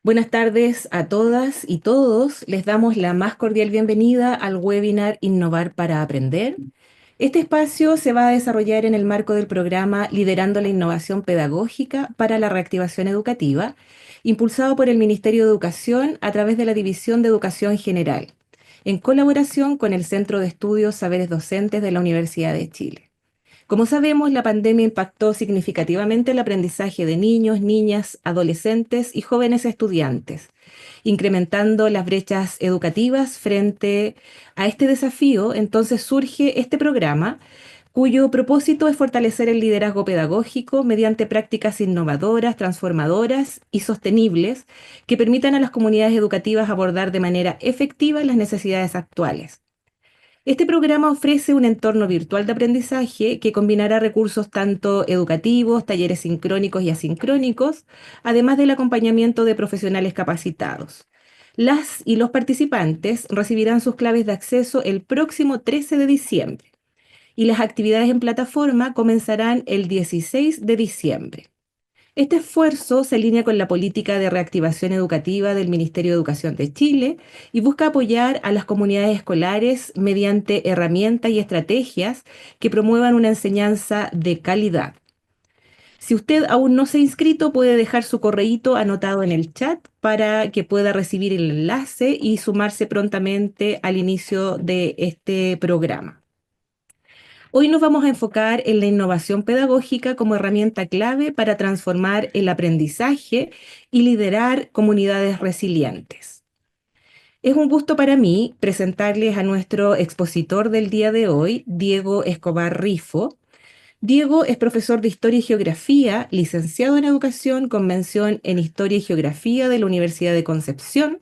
Buenas tardes a todas y todos. Les damos la más cordial bienvenida al webinar Innovar para Aprender. Este espacio se va a desarrollar en el marco del programa Liderando la Innovación Pedagógica para la Reactivación Educativa, impulsado por el Ministerio de Educación a través de la División de Educación General, en colaboración con el Centro de Estudios Saberes Docentes de la Universidad de Chile. Como sabemos, la pandemia impactó significativamente el aprendizaje de niños, niñas, adolescentes y jóvenes estudiantes, incrementando las brechas educativas frente a este desafío. Entonces surge este programa cuyo propósito es fortalecer el liderazgo pedagógico mediante prácticas innovadoras, transformadoras y sostenibles que permitan a las comunidades educativas abordar de manera efectiva las necesidades actuales. Este programa ofrece un entorno virtual de aprendizaje que combinará recursos tanto educativos, talleres sincrónicos y asincrónicos, además del acompañamiento de profesionales capacitados. Las y los participantes recibirán sus claves de acceso el próximo 13 de diciembre y las actividades en plataforma comenzarán el 16 de diciembre. Este esfuerzo se alinea con la política de reactivación educativa del Ministerio de Educación de Chile y busca apoyar a las comunidades escolares mediante herramientas y estrategias que promuevan una enseñanza de calidad. Si usted aún no se ha inscrito, puede dejar su correíto anotado en el chat para que pueda recibir el enlace y sumarse prontamente al inicio de este programa. Hoy nos vamos a enfocar en la innovación pedagógica como herramienta clave para transformar el aprendizaje y liderar comunidades resilientes. Es un gusto para mí presentarles a nuestro expositor del día de hoy, Diego Escobar Rifo. Diego es profesor de Historia y Geografía, licenciado en Educación con mención en Historia y Geografía de la Universidad de Concepción,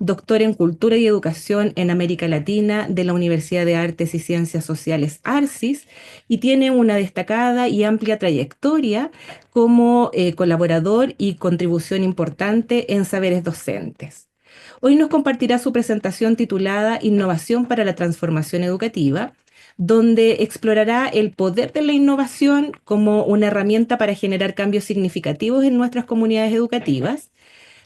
doctor en Cultura y Educación en América Latina de la Universidad de Artes y Ciencias Sociales ARCIS y tiene una destacada y amplia trayectoria como colaborador y contribución importante en saberes docentes. Hoy nos compartirá su presentación titulada Innovación para la Transformación Educativa, donde explorará el poder de la innovación como una herramienta para generar cambios significativos en nuestras comunidades educativas.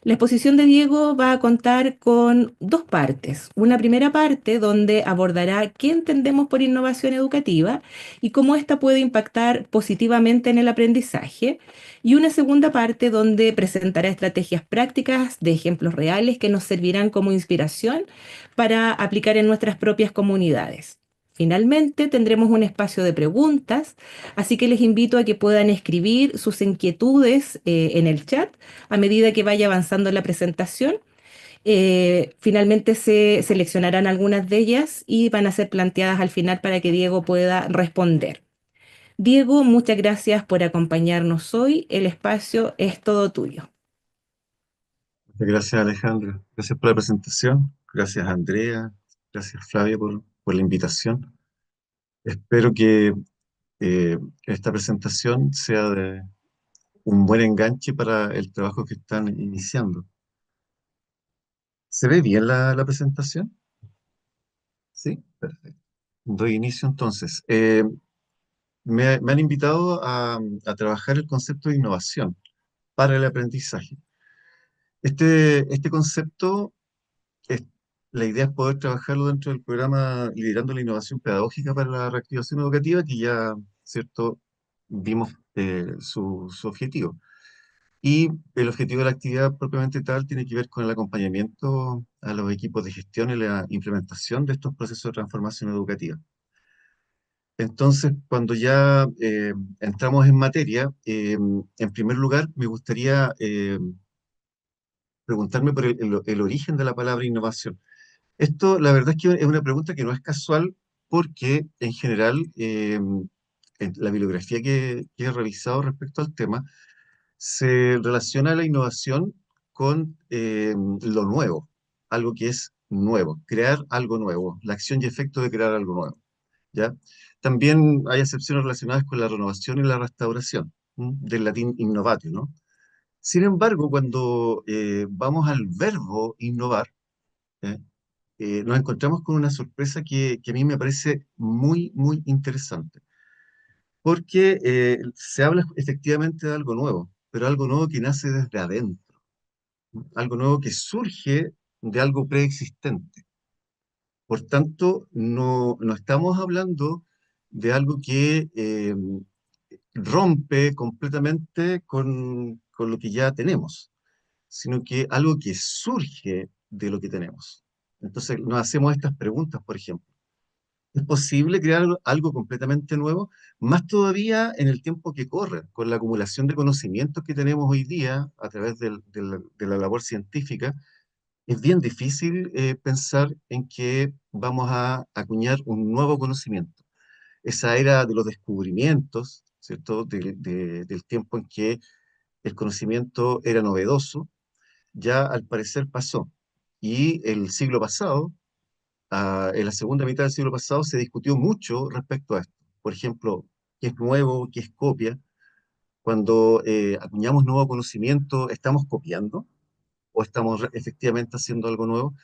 La exposición de Diego va a contar con dos partes. Una primera parte donde abordará qué entendemos por innovación educativa y cómo ésta puede impactar positivamente en el aprendizaje. Y una segunda parte donde presentará estrategias prácticas de ejemplos reales que nos servirán como inspiración para aplicar en nuestras propias comunidades. Finalmente, tendremos un espacio de preguntas, así que les invito a que puedan escribir sus inquietudes en el chat a medida que vaya avanzando la presentación. Finalmente se seleccionarán algunas de ellas y van a ser planteadas al final para que Diego pueda responder. Diego, muchas gracias por acompañarnos hoy. El espacio es todo tuyo. Muchas gracias, Alejandra. Gracias por la presentación. Gracias, Andrea. Gracias, Flavia, por la invitación. Espero que eh, esta presentación sea de un buen enganche para el trabajo que están iniciando. ¿Se ve bien la presentación? Sí, perfecto. Doy inicio entonces. Me han invitado a trabajar el concepto de innovación para el aprendizaje. Este concepto es- la idea es poder trabajarlo dentro del programa Liderando la Innovación Pedagógica para la Reactivación Educativa, que ya, ¿cierto?, vimos su objetivo. Y el objetivo de la actividad propiamente tal tiene que ver con el acompañamiento a los equipos de gestión y la implementación de estos procesos de transformación educativa. Entonces, cuando ya entramos en materia, en primer lugar, me gustaría preguntarme por el origen de la palabra innovación. Esto, la verdad es que es una pregunta que no es casual porque, en general, en la bibliografía que he revisado respecto al tema, se relaciona la innovación con lo nuevo, algo que es nuevo, crear algo nuevo, la acción y efecto de crear algo nuevo, ¿ya? También hay excepciones relacionadas con la renovación y la restauración, ¿m? Del latín innovatio, ¿no? Sin embargo, cuando vamos al verbo innovar, ¿eh? Nos encontramos con una sorpresa que a mí me parece muy, muy interesante, porque se habla efectivamente de algo nuevo, pero algo nuevo que nace desde adentro. algo nuevo que surge de algo preexistente. Por tanto, no estamos hablando de algo que rompe completamente con lo que ya tenemos, sino que algo que surge de lo que tenemos. Entonces, nos hacemos estas preguntas, por ejemplo. ¿Es posible crear algo completamente nuevo? Más todavía en el tiempo que corre, con la acumulación de conocimientos que tenemos hoy día a través de la labor científica, es bien difícil pensar en que vamos a acuñar un nuevo conocimiento. Esa era de los descubrimientos, ¿cierto? Del tiempo en que el conocimiento era novedoso, ya al parecer pasó. Y el siglo pasado, en la segunda mitad del siglo pasado, se discutió mucho respecto a esto. Por ejemplo, ¿qué es nuevo? ¿Qué es copia? Cuando acuñamos nuevo conocimiento, ¿estamos copiando o estamos efectivamente haciendo algo nuevo?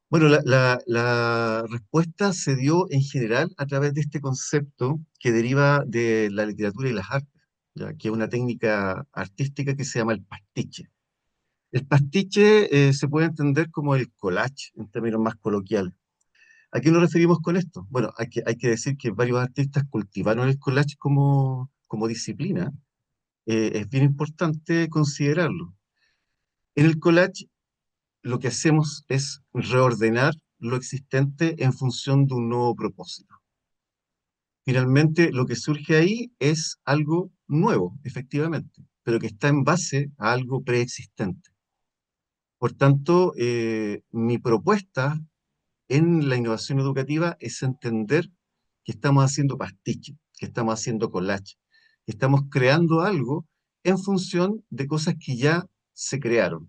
Bueno, la respuesta se dio en general a través de este concepto que deriva de la literatura y las artes, ya que es una técnica artística que se llama el pastiche. El pastiche se puede entender como el collage en términos más coloquiales. ¿A qué nos referimos con esto? Bueno, hay que decir que varios artistas cultivaron el collage como disciplina. Es bien importante considerarlo. En el collage lo que hacemos es reordenar lo existente en función de un nuevo propósito. Finalmente, lo que surge ahí es algo nuevo, efectivamente, pero que está en base a algo preexistente. Por tanto, mi propuesta en la innovación educativa es entender que estamos haciendo pastiche, que estamos haciendo collage, que estamos creando algo en función de cosas que ya se crearon.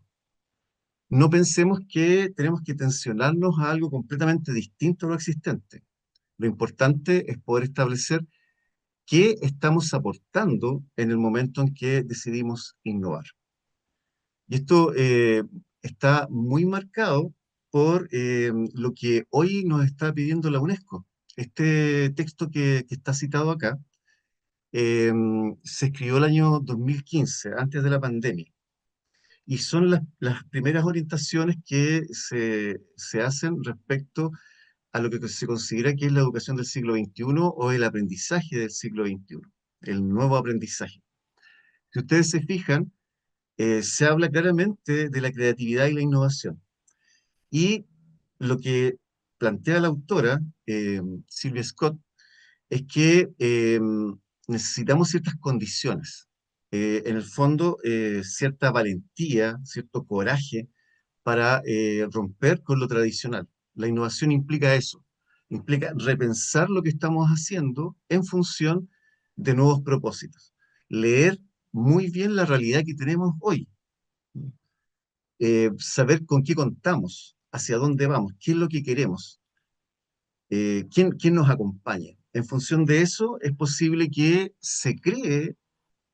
No pensemos que tenemos que tensionarnos a algo completamente distinto a lo existente. Lo importante es poder establecer qué estamos aportando en el momento en que decidimos innovar. Y esto está muy marcado por lo que hoy nos está pidiendo la UNESCO. Este texto que está citado acá eh, se escribió el año 2015, antes de la pandemia. Y son las primeras orientaciones que se hacen respecto a lo que se considera que es la educación del siglo XXI o el aprendizaje del siglo XXI, el nuevo aprendizaje. Si ustedes se fijan, se habla claramente de la creatividad y la innovación. Y lo que plantea la autora, Sylvia Scott, es que necesitamos ciertas condiciones. En el fondo, cierta valentía, cierto coraje para romper con lo tradicional. La innovación implica eso, implica repensar lo que estamos haciendo en función de nuevos propósitos. Leer muy bien la realidad que tenemos hoy, saber con qué contamos, hacia dónde vamos, qué es lo que queremos, quién nos acompaña. En función de eso es posible que se cree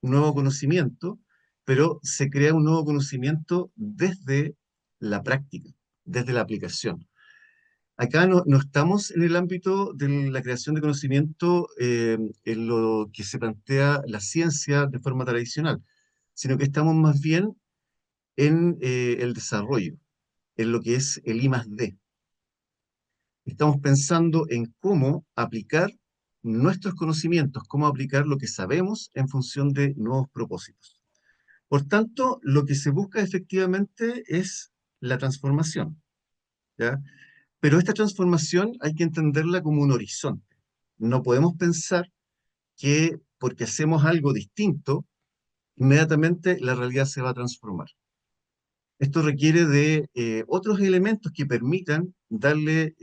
nuevo conocimiento, pero se crea un nuevo conocimiento desde la práctica, desde la aplicación. Acá no estamos en el ámbito de la creación de conocimiento en lo que se plantea la ciencia de forma tradicional, sino que estamos más bien en el desarrollo, en lo que es el I más D. Estamos pensando en cómo aplicar nuestros conocimientos, cómo aplicar lo que sabemos en función de nuevos propósitos. Por tanto, lo que se busca efectivamente es la transformación, ¿ya? Pero esta transformación hay que entenderla como un horizonte. No podemos pensar que porque hacemos algo distinto, inmediatamente la realidad se va a transformar. Esto requiere de otros elementos que permitan darle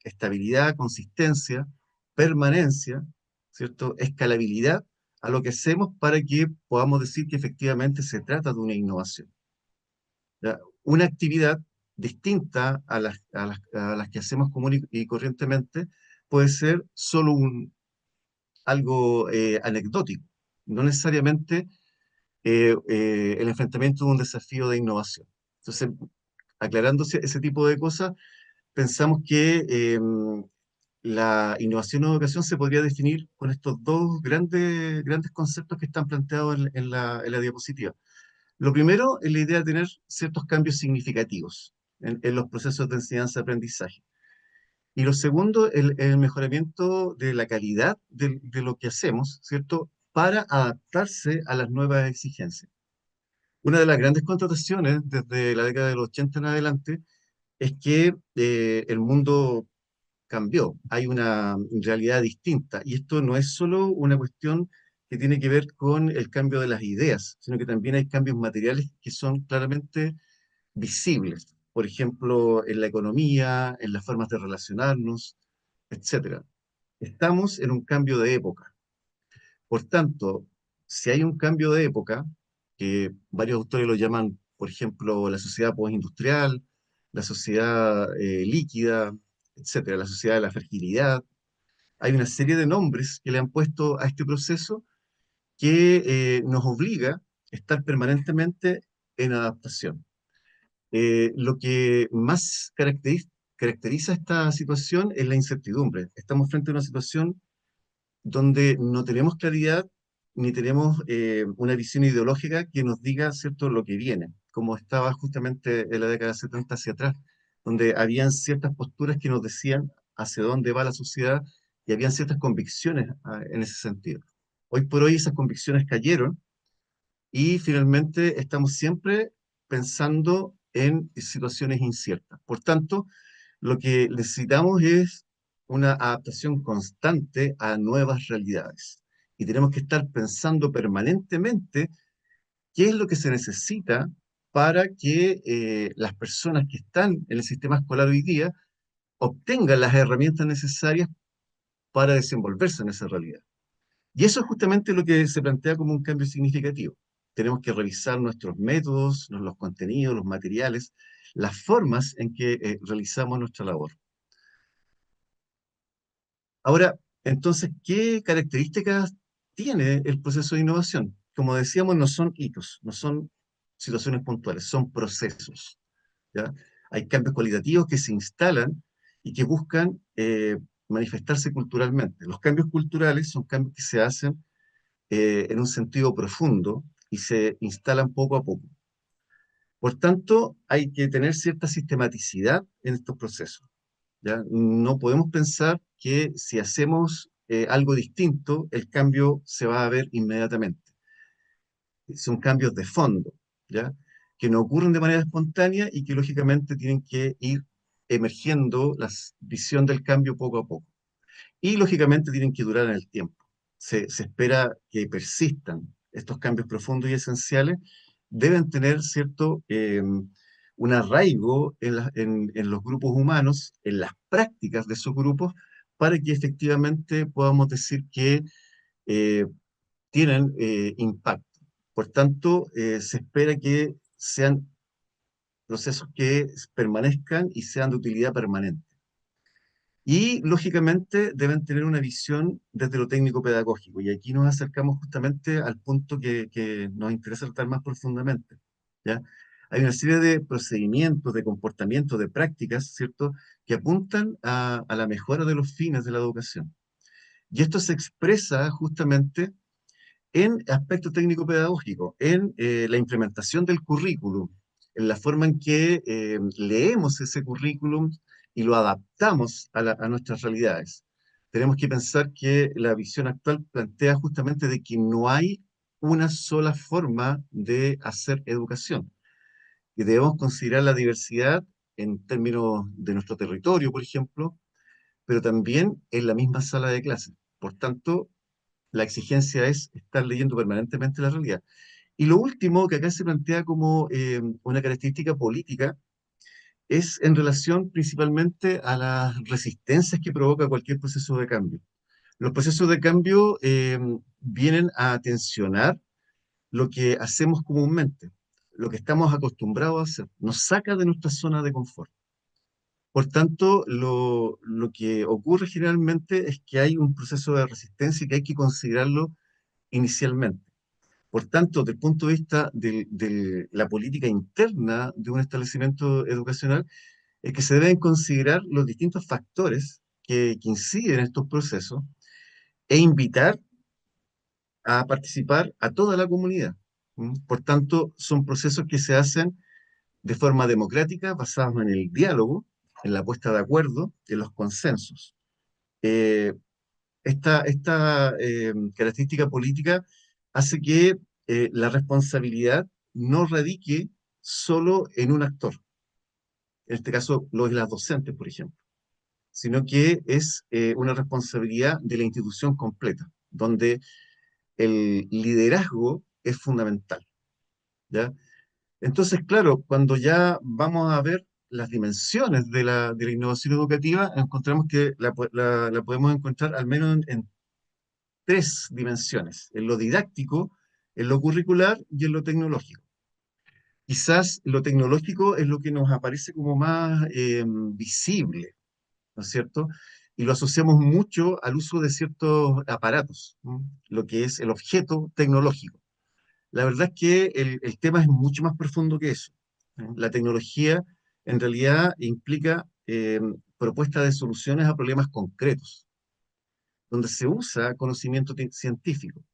estabilidad, consistencia, permanencia, ¿cierto? Escalabilidad a lo que hacemos para que podamos decir que efectivamente se trata de una innovación. ¿Ya? Una actividad distinta a las que hacemos común y corrientemente puede ser solo algo anecdótico, no necesariamente el enfrentamiento de un desafío de innovación. Entonces, aclarándose ese tipo de cosas, pensamos que la innovación en educación se podría definir con estos dos grandes conceptos que están planteados en la diapositiva. Lo primero es la idea de tener ciertos cambios significativos en los procesos de enseñanza-aprendizaje. Y lo segundo, el mejoramiento de la calidad de lo que hacemos, ¿cierto? Para adaptarse a las nuevas exigencias. Una de las grandes contrataciones desde la década de los 80 en adelante es que el mundo cambió, hay una realidad distinta y esto no es solo una cuestión que tiene que ver con el cambio de las ideas, sino que también hay cambios materiales que son claramente visibles, por ejemplo, en la economía, en las formas de relacionarnos, etcétera. Estamos en un cambio de época. Por tanto, si hay un cambio de época, que varios autores lo llaman, por ejemplo, la sociedad postindustrial, la sociedad líquida, etcétera, la sociedad de la fragilidad, hay una serie de nombres que le han puesto a este proceso que nos obliga a estar permanentemente en adaptación. Lo que más caracteriza esta situación es la incertidumbre. Estamos frente a una situación donde no tenemos claridad ni tenemos una visión ideológica que nos diga, ¿cierto?, lo que viene, como estaba justamente en la década de 70 hacia atrás, donde habían ciertas posturas que nos decían hacia dónde va la sociedad y habían ciertas convicciones en ese sentido. Hoy por hoy esas convicciones cayeron y finalmente estamos siempre pensando en situaciones inciertas. Por tanto, lo que necesitamos es una adaptación constante a nuevas realidades. Y tenemos que estar pensando permanentemente qué es lo que se necesita para que las personas que están en el sistema escolar hoy día obtengan las herramientas necesarias para desenvolverse en esa realidad. Y eso es justamente lo que se plantea como un cambio significativo. Tenemos que revisar nuestros métodos, los contenidos, los materiales, las formas en que realizamos nuestra labor. Ahora, entonces, ¿qué características tiene el proceso de innovación? Como decíamos, no son hitos, no son situaciones puntuales, son procesos, ¿ya? Hay cambios cualitativos que se instalan y que buscan manifestarse culturalmente. Los cambios culturales son cambios que se hacen en un sentido profundo y se instalan poco a poco. Por tanto, hay que tener cierta sistematicidad en estos procesos. ¿Ya? No podemos pensar que si hacemos algo distinto, el cambio se va a ver inmediatamente. Son cambios de fondo, ¿ya? Que no ocurren de manera espontánea y que lógicamente tienen que ir emergiendo la visión del cambio poco a poco. Y lógicamente tienen que durar en el tiempo. Se espera que persistan estos cambios profundos y esenciales. Deben tener cierto un arraigo en los grupos humanos, en las prácticas de esos grupos, para que efectivamente podamos decir que eh, tienen impacto. Por tanto, se espera que sean procesos que permanezcan y sean de utilidad permanente. Y, lógicamente, deben tener una visión desde lo técnico-pedagógico. Y aquí nos acercamos justamente al punto que nos interesa tratar más profundamente, ¿ya? Hay una serie de procedimientos, de comportamientos, de prácticas, ¿cierto?, que apuntan a la mejora de los fines de la educación. Y esto se expresa justamente en aspecto técnico-pedagógico, en la implementación del currículum, en la forma en que leemos ese currículum y lo adaptamos a nuestras realidades. Tenemos que pensar que la visión actual plantea justamente de que no hay una sola forma de hacer educación, y debemos considerar la diversidad en términos de nuestro territorio, por ejemplo, pero también en la misma sala de clases. Por tanto, la exigencia es estar leyendo permanentemente la realidad. Y lo último que acá se plantea como una característica política es en relación principalmente a las resistencias que provoca cualquier proceso de cambio. Los procesos de cambio vienen a tensionar lo que hacemos comúnmente, lo que estamos acostumbrados a hacer, nos saca de nuestra zona de confort. Por tanto, lo que ocurre generalmente es que hay un proceso de resistencia y que hay que considerarlo inicialmente. Por tanto, desde el punto de vista de la política interna de un establecimiento educacional, es que se deben considerar los distintos factores que inciden en estos procesos e invitar a participar a toda la comunidad. Por tanto, son procesos que se hacen de forma democrática, basados en el diálogo, en la puesta de acuerdo, en los consensos. Eh, esta característica política hace que la responsabilidad no radique solo en un actor, en este caso los y las docentes, por ejemplo, sino que es una responsabilidad de la institución completa, donde el liderazgo es fundamental, ¿ya? Entonces, claro, cuando ya vamos a ver las dimensiones de la innovación educativa, encontramos que la podemos encontrar al menos en tres dimensiones: en lo didáctico, en lo curricular y en lo tecnológico. Quizás lo tecnológico es lo que nos aparece como más visible, ¿no es cierto? Y lo asociamos mucho al uso de ciertos aparatos, ¿no? Lo que es el objeto tecnológico. La verdad es que el tema es mucho más profundo que eso, ¿no? La tecnología en realidad implica propuesta de soluciones a problemas concretos, donde se usa conocimiento científico.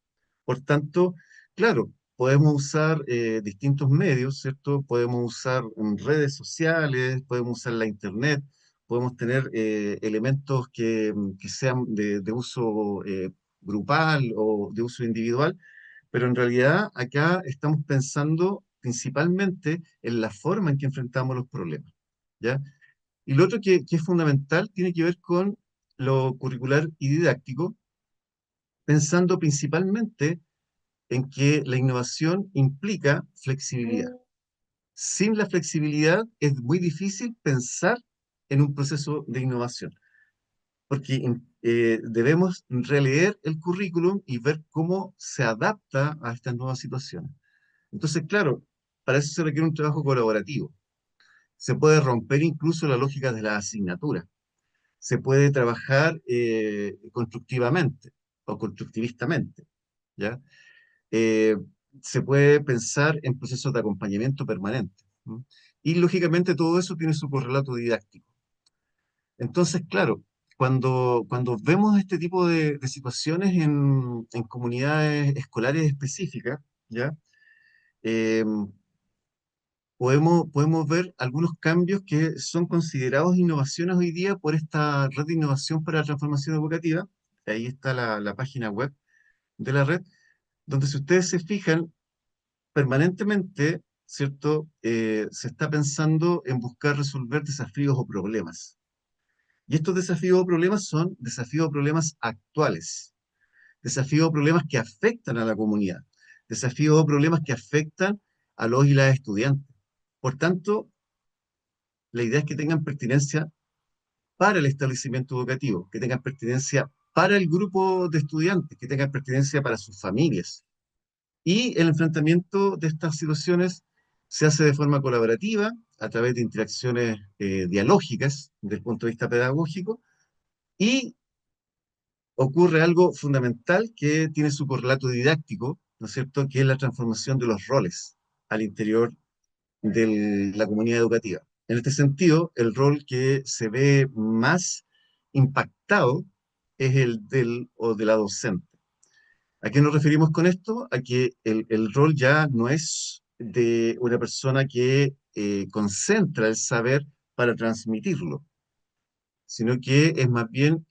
Por tanto, claro, podemos usar distintos medios, ¿cierto? Podemos usar redes sociales, podemos usar la internet, podemos tener elementos que sean de uso grupal o de uso individual, pero en realidad acá estamos pensando principalmente en la forma en que enfrentamos los problemas, ¿ya? Y lo otro que es fundamental tiene que ver con lo curricular y didáctico, pensando principalmente en que la innovación implica flexibilidad. Sin la flexibilidad es muy difícil pensar en un proceso de innovación, porque debemos releer el currículum y ver cómo se adapta a estas nuevas situaciones. Entonces, claro, para eso se requiere un trabajo colaborativo. Se puede romper incluso la lógica de la asignatura. Se puede trabajar constructivamente o constructivistamente, ¿ya? eh, Se puede pensar en procesos de acompañamiento permanente, ¿no? Y lógicamente todo eso tiene su correlato didáctico. Entonces, claro, cuando vemos este tipo de situaciones en comunidades escolares específicas, ¿ya? Eh, podemos ver algunos cambios que son considerados innovaciones hoy día por esta red de innovación para la transformación educativa. Ahí está la página web de la red, donde si ustedes se fijan, permanentemente, ¿cierto? Se está pensando en buscar resolver desafíos o problemas. Y estos desafíos o problemas son desafíos o problemas actuales, desafíos o problemas que afectan a la comunidad, desafíos o problemas que afectan a los y las estudiantes. Por tanto, la idea es que tengan pertinencia para el establecimiento educativo, que tengan pertinencia para el grupo de estudiantes, que tengan pertinencia para sus familias. Y el enfrentamiento de estas situaciones se hace de forma colaborativa, a través de interacciones dialógicas desde el punto de vista pedagógico, y ocurre algo fundamental que tiene su correlato didáctico, ¿no es cierto?, que es la transformación de los roles al interior de la comunidad educativa. En este sentido, el rol que se ve más impactado es el del o de la docente. ¿A qué nos referimos con esto? A que el rol ya no es de una persona que concentra el saber para transmitirlo, sino que es más bien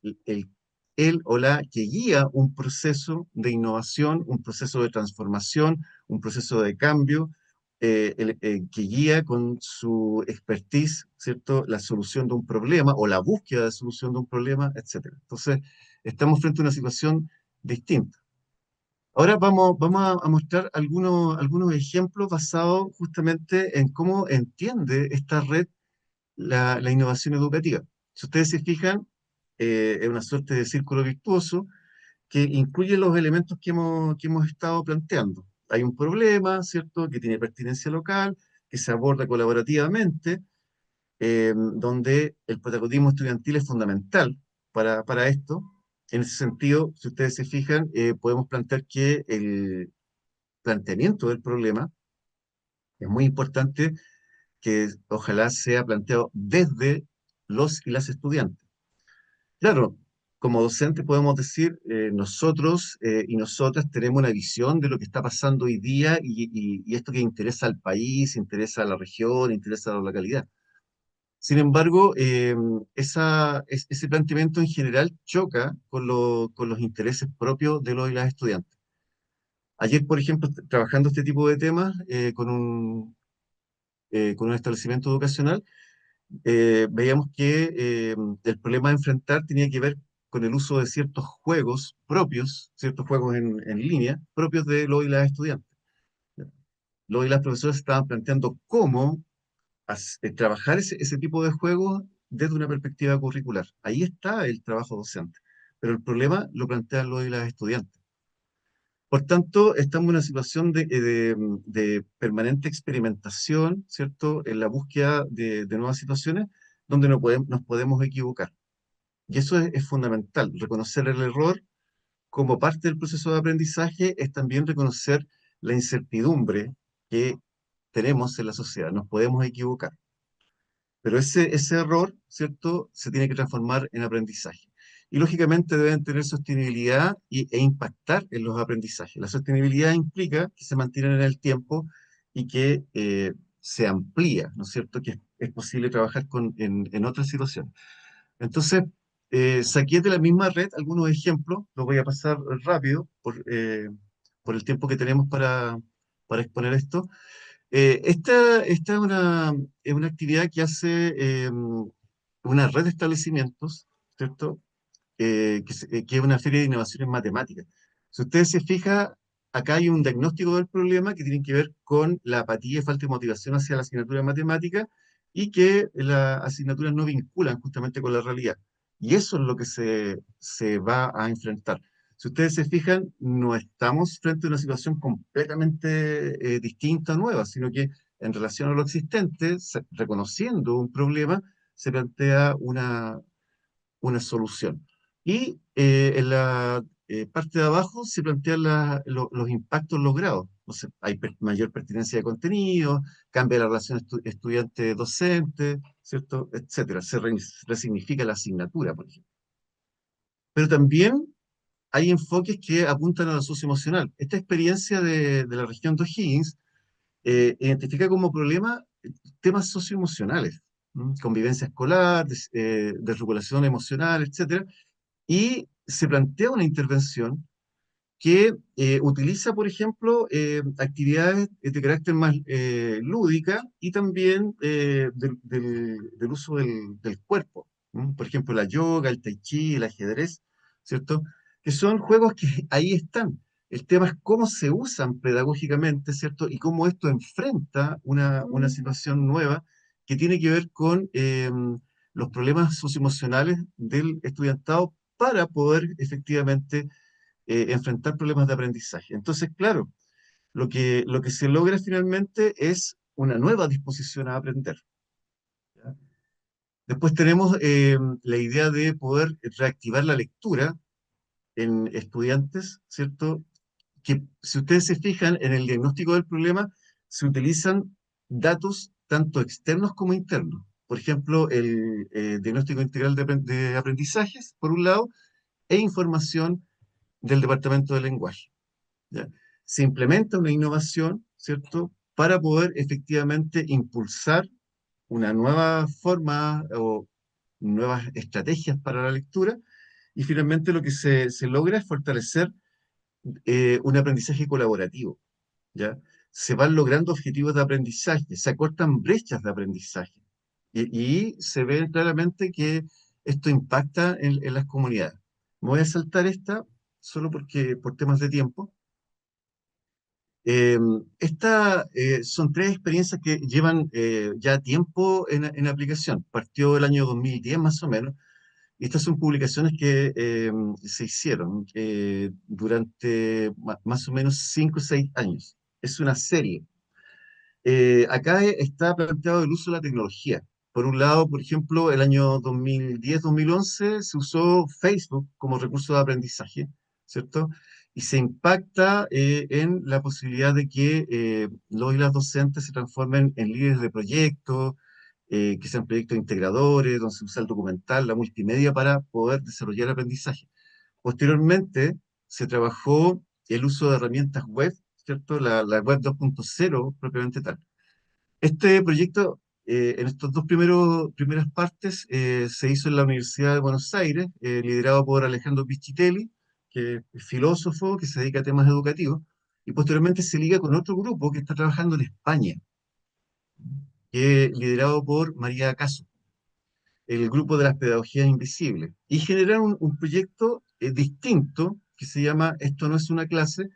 él o la que guía un proceso de innovación, un proceso de transformación, un proceso de cambio, que guía con su expertise, ¿cierto?, la solución de un problema o la búsqueda de solución de un problema, etcétera. Entonces, estamos frente a una situación distinta. Ahora vamos a mostrar algunos ejemplos basados justamente en cómo entiende esta red la innovación educativa. Si ustedes se fijan, es una suerte de círculo virtuoso que incluye los elementos que hemos estado planteando. Hay un problema, ¿cierto?, que tiene pertinencia local, que se aborda colaborativamente, donde el protagonismo estudiantil es fundamental para esto. En ese sentido, si ustedes se fijan, podemos plantear que el planteamiento del problema es muy importante, que ojalá sea planteado desde los y las estudiantes. Claro, como docentes podemos decir, nosotros y nosotras tenemos una visión de lo que está pasando hoy día y esto que interesa al país, interesa a la región, interesa a la localidad. Sin embargo, ese planteamiento en general choca con los intereses propios de los y las estudiantes. Ayer, por ejemplo, trabajando este tipo de temas con un establecimiento educacional, veíamos que el problema a enfrentar tenía que ver con el uso de ciertos juegos propios, ciertos juegos en línea, propios de los y las estudiantes. Los y las profesoras estaban planteando cómo trabajar ese tipo de juegos desde una perspectiva curricular. Ahí está el trabajo docente, pero el problema lo plantean los y las estudiantes. Por tanto, estamos en una situación de permanente experimentación, ¿cierto? En la búsqueda de nuevas situaciones donde nos podemos equivocar. Y eso es fundamental. Reconocer el error como parte del proceso de aprendizaje es también reconocer la incertidumbre que tenemos en la sociedad. Nos podemos equivocar. Pero ese error, ¿cierto?, se tiene que transformar en aprendizaje. Y lógicamente deben tener sostenibilidad e impactar en los aprendizajes. La sostenibilidad implica que se mantienen en el tiempo y que se amplía, ¿no es cierto?, que es posible trabajar en otras situaciones. Entonces, saqué de la misma red algunos ejemplos, los voy a pasar rápido por el tiempo que tenemos para exponer esto. Esta es una actividad que hace una red de establecimientos, ¿cierto? Que es una feria de innovaciones matemáticas. Si ustedes se fijan, acá hay un diagnóstico del problema que tiene que ver con la apatía y falta de motivación hacia la asignatura de matemática y que las asignaturas no vinculan justamente con la realidad. Y eso es lo que se va a enfrentar. Si ustedes se fijan, no estamos frente a una situación completamente distinta, nueva, sino que en relación a lo existente, reconociendo un problema, se plantea una solución. Y en la parte de abajo se plantean los impactos logrados. No sé, hay mayor pertinencia de contenido, cambia la relación estudiante-docente, ¿cierto? Etcétera. Se resignifica la asignatura, por ejemplo. Pero también hay enfoques que apuntan a lo socioemocional. Esta experiencia de la región de O'Higgins identifica como problema temas socioemocionales, convivencia escolar, desregulación emocional, etcétera, y se plantea una intervención que utiliza, por ejemplo, actividades de carácter más lúdica y también del uso del cuerpo. Por ejemplo, la yoga, el tai chi, el ajedrez, ¿cierto? Que son juegos que ahí están. El tema es cómo se usan pedagógicamente, ¿cierto? Y cómo esto enfrenta una situación nueva que tiene que ver con los problemas socioemocionales del estudiantado para poder efectivamente enfrentar problemas de aprendizaje. Entonces, claro, lo que se logra finalmente es una nueva disposición a aprender. ¿Ya? Después tenemos la idea de poder reactivar la lectura en estudiantes, ¿cierto? Que si ustedes se fijan en el diagnóstico del problema, se utilizan datos tanto externos como internos. Por ejemplo, el diagnóstico integral de aprendizajes, por un lado, e información del departamento de lenguaje. ¿Ya? Se implementa una innovación, ¿cierto?, para poder efectivamente impulsar una nueva forma o nuevas estrategias para la lectura y finalmente lo que se logra es fortalecer un aprendizaje colaborativo, ¿ya? Se van logrando objetivos de aprendizaje, se acortan brechas de aprendizaje y se ve claramente que esto impacta en las comunidades. Me voy a saltar esta solo por temas de tiempo. Eh, son tres experiencias que llevan ya tiempo en aplicación. Partió el año 2010 más o menos. Y estas son publicaciones que se hicieron durante más o menos 5 o 6 años. Es una serie. Acá está planteado el uso de la tecnología. Por un lado, por ejemplo, el año 2010-2011 se usó Facebook como recurso de aprendizaje, ¿cierto? Y se impacta en la posibilidad de que los y las docentes se transformen en líderes de proyectos, que sean proyectos integradores, donde se usa el documental, la multimedia para poder desarrollar aprendizaje. Posteriormente, se trabajó el uso de herramientas web, ¿cierto? La web 2.0 propiamente tal. Este proyecto, en estos dos primeras partes, se hizo en la Universidad de Buenos Aires, liderado por Alejandro Pichitelli, que es filósofo, que se dedica a temas educativos, y posteriormente se liga con otro grupo que está trabajando en España, que es liderado por María Caso, el grupo de las pedagogías invisibles, y generaron un proyecto distinto que se llama Esto no es una clase,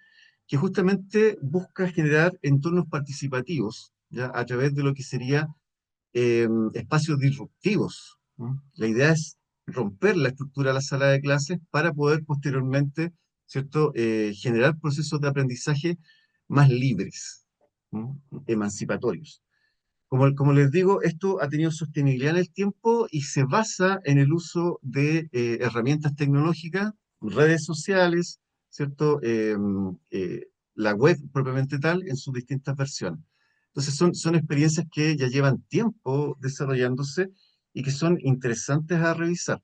que justamente busca generar entornos participativos, ¿ya? A través de lo que sería espacios disruptivos, ¿no? La idea es romper la estructura de la sala de clases para poder posteriormente, ¿cierto?, generar procesos de aprendizaje más libres, ¿no? Emancipatorios. Como les digo, esto ha tenido sostenibilidad en el tiempo y se basa en el uso de herramientas tecnológicas, redes sociales, ¿cierto? La web propiamente tal en sus distintas versiones. Entonces son experiencias que ya llevan tiempo desarrollándose y que son interesantes a revisar.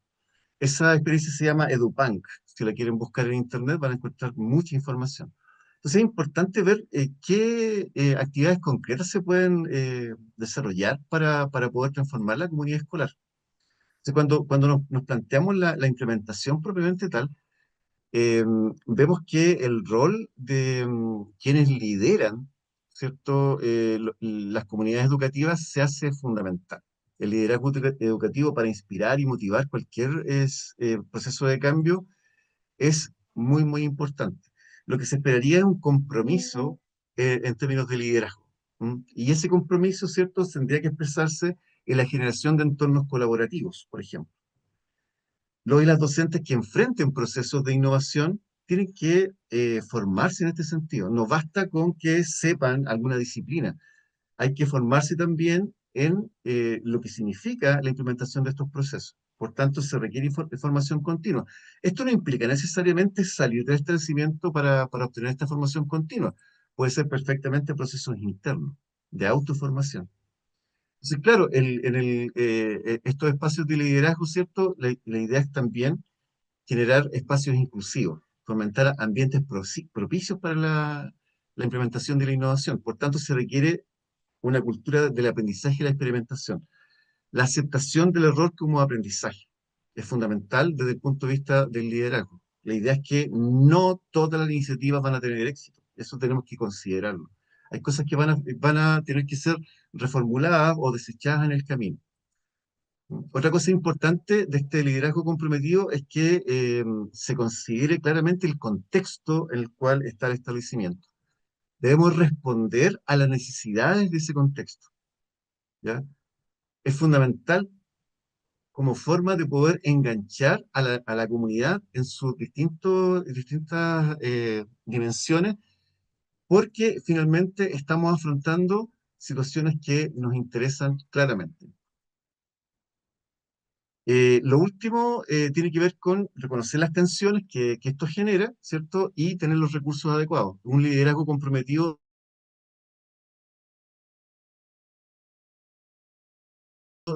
Esa experiencia se llama EduPunk. Si la quieren buscar en internet van a encontrar mucha información. Entonces es importante ver qué actividades concretas se pueden desarrollar para poder transformar la comunidad escolar. Entonces, cuando nos planteamos la implementación propiamente tal, vemos que el rol de quienes lideran, ¿cierto? Las comunidades educativas se hace fundamental. El liderazgo educativo para inspirar y motivar cualquier proceso de cambio es muy, muy importante. Lo que se esperaría es un compromiso en términos de liderazgo. ¿M? Y ese compromiso, ¿cierto?, tendría que expresarse en la generación de entornos colaborativos, por ejemplo. Los y las docentes que enfrenten procesos de innovación tienen que formarse en este sentido. No basta con que sepan alguna disciplina, hay que formarse también en lo que significa la implementación de estos procesos. Por tanto, se requiere formación continua. Esto no implica necesariamente salir del establecimiento para obtener esta formación continua. Puede ser perfectamente procesos internos de autoformación. Entonces, claro, estos espacios de liderazgo, ¿cierto? La idea es también generar espacios inclusivos, fomentar ambientes propicios para la implementación de la innovación. Por tanto, se requiere una cultura del aprendizaje y la experimentación. La aceptación del error como aprendizaje es fundamental desde el punto de vista del liderazgo. La idea es que no todas las iniciativas van a tener éxito. Eso tenemos que considerarlo. Hay cosas que van a tener que ser reformuladas o desechadas en el camino. Otra cosa importante de este liderazgo comprometido es que se considere claramente el contexto en el cual está el establecimiento. Debemos responder a las necesidades de ese contexto, ¿ya? Es fundamental como forma de poder enganchar a la comunidad en sus distintas dimensiones, porque finalmente estamos afrontando situaciones que nos interesan claramente. Lo último tiene que ver con reconocer las tensiones que esto genera, ¿cierto? Y tener los recursos adecuados. Un liderazgo comprometido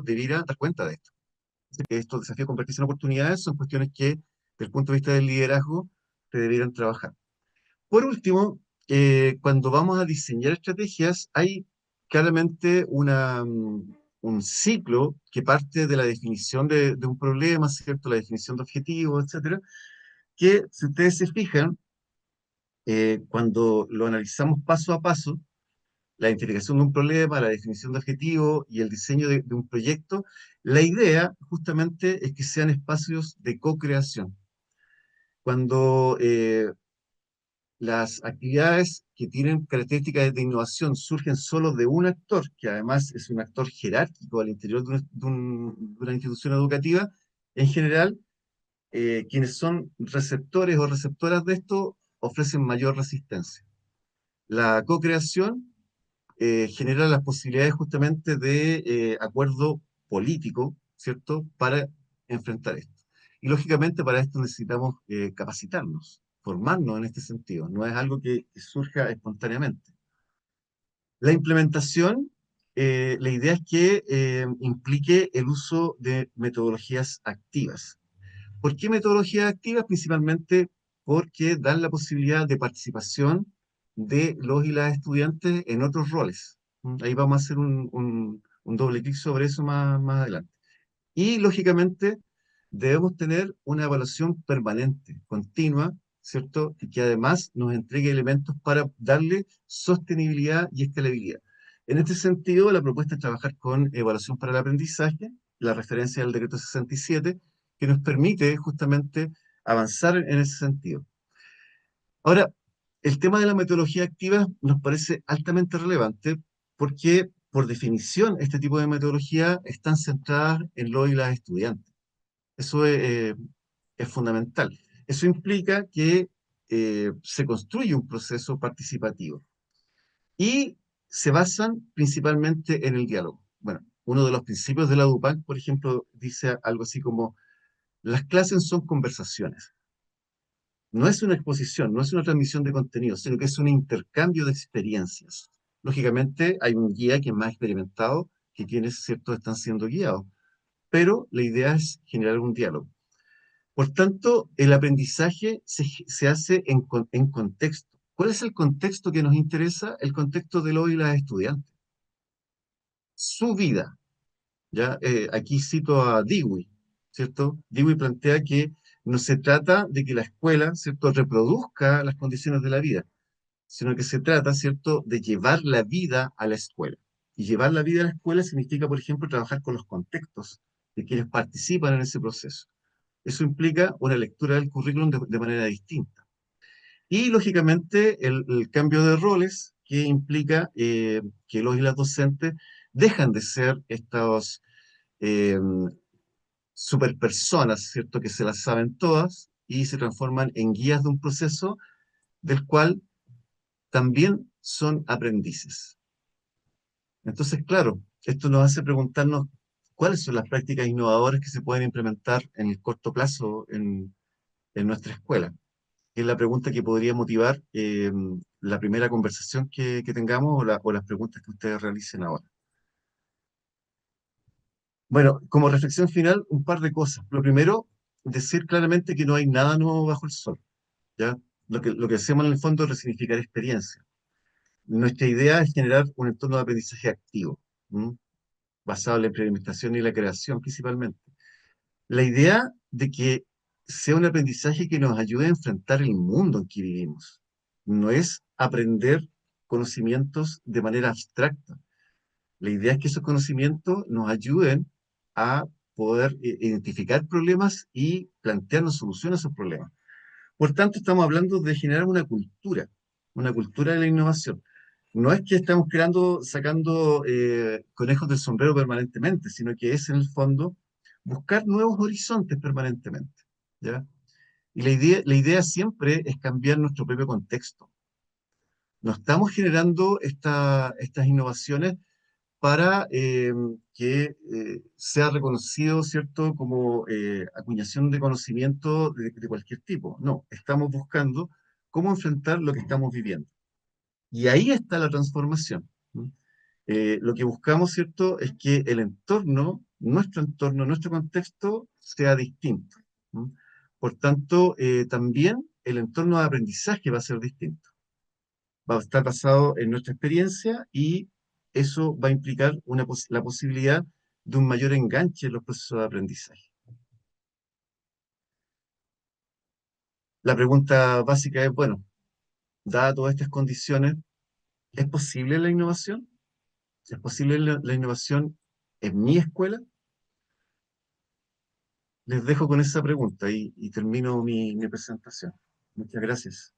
debiera dar cuenta de esto. Estos desafíos convertirse en oportunidades son cuestiones que, desde el punto de vista del liderazgo, se debieran trabajar. Por último, cuando vamos a diseñar estrategias, hay claramente un ciclo que parte de la definición de un problema, ¿cierto? La definición de objetivos, etcétera, que si ustedes se fijan, cuando lo analizamos paso a paso, la identificación de un problema, la definición de objetivos y el diseño de un proyecto, la idea justamente es que sean espacios de co-creación. Cuando las actividades que tienen características de innovación surgen solo de un actor, que además es un actor jerárquico al interior de una institución educativa, en general, quienes son receptores o receptoras de esto ofrecen mayor resistencia. La co-creación genera las posibilidades justamente de acuerdo político, ¿cierto?, para enfrentar esto. Y lógicamente para esto necesitamos capacitarnos, formarnos en este sentido. No es algo que surja espontáneamente. La implementación la idea es que implique el uso de metodologías activas. ¿Por qué metodologías activas? Principalmente porque dan la posibilidad de participación de los y las estudiantes en otros roles. Ahí vamos a hacer un doble clic sobre eso más adelante. Y lógicamente debemos tener una evaluación permanente, continua, ¿cierto? Y que además nos entregue elementos para darle sostenibilidad y escalabilidad. En este sentido, la propuesta es trabajar con evaluación para el aprendizaje, la referencia del decreto 67, que nos permite justamente avanzar en ese sentido. Ahora, el tema de la metodología activa nos parece altamente relevante porque, por definición, este tipo de metodología están centradas en lo y las estudiantes. Eso es fundamental. Eso implica que se construye un proceso participativo y se basan principalmente en el diálogo. Bueno, uno de los principios de la DUPAC, por ejemplo, dice algo así como, las clases son conversaciones. No es una exposición, no es una transmisión de contenido, sino que es un intercambio de experiencias. Lógicamente, hay un guía que es más experimentado que quienes, cierto, están siendo guiados, pero la idea es generar un diálogo. Por tanto, el aprendizaje se hace en contexto. ¿Cuál es el contexto que nos interesa? El contexto de lo y las estudiantes. Su vida. ¿Ya? Aquí cito a Dewey, ¿cierto? Dewey plantea que no se trata de que la escuela, ¿cierto?, reproduzca las condiciones de la vida, sino que se trata, ¿cierto?, de llevar la vida a la escuela. Y llevar la vida a la escuela significa, por ejemplo, trabajar con los contextos de quienes participan en ese proceso. Eso implica una lectura del currículum de manera distinta. Y, lógicamente, el cambio de roles que implica que los y las docentes dejan de ser estos eh, superpersonas, ¿cierto?, que se las saben todas y se transforman en guías de un proceso del cual también son aprendices. Entonces, claro, esto nos hace preguntarnos cuáles son las prácticas innovadoras que se pueden implementar en el corto plazo en nuestra escuela. Es la pregunta que podría motivar la primera conversación que tengamos o las preguntas que ustedes realicen ahora. Bueno, como reflexión final, un par de cosas. Lo primero, decir claramente que no hay nada nuevo bajo el sol, ¿ya? Lo que hacemos en el fondo es resignificar experiencia. Nuestra idea es generar un entorno de aprendizaje activo, ¿m? Basado en la experimentación y la creación principalmente. La idea de que sea un aprendizaje que nos ayude a enfrentar el mundo en que vivimos. No es aprender conocimientos de manera abstracta. La idea es que esos conocimientos nos ayuden a poder identificar problemas y plantearnos soluciones a esos problemas. Por tanto, estamos hablando de generar una cultura de la innovación. No es que estamos creando, sacando conejos del sombrero permanentemente, sino que es en el fondo buscar nuevos horizontes permanentemente, ¿ya? Y la idea siempre es cambiar nuestro propio contexto. No estamos generando estas innovaciones para que sea reconocido, ¿cierto?, como acuñación de conocimiento de cualquier tipo. No, estamos buscando cómo enfrentar lo que estamos viviendo. Y ahí está la transformación. ¿M? Lo que buscamos, ¿cierto?, es que el entorno, nuestro contexto sea distinto. ¿M? Por tanto, también el entorno de aprendizaje va a ser distinto. Va a estar basado en nuestra experiencia y eso va a implicar la posibilidad de un mayor enganche en los procesos de aprendizaje. La pregunta básica es, bueno, dadas todas estas condiciones, ¿es posible la innovación? ¿Es posible la innovación en mi escuela? Les dejo con esa pregunta y termino mi presentación. Muchas gracias.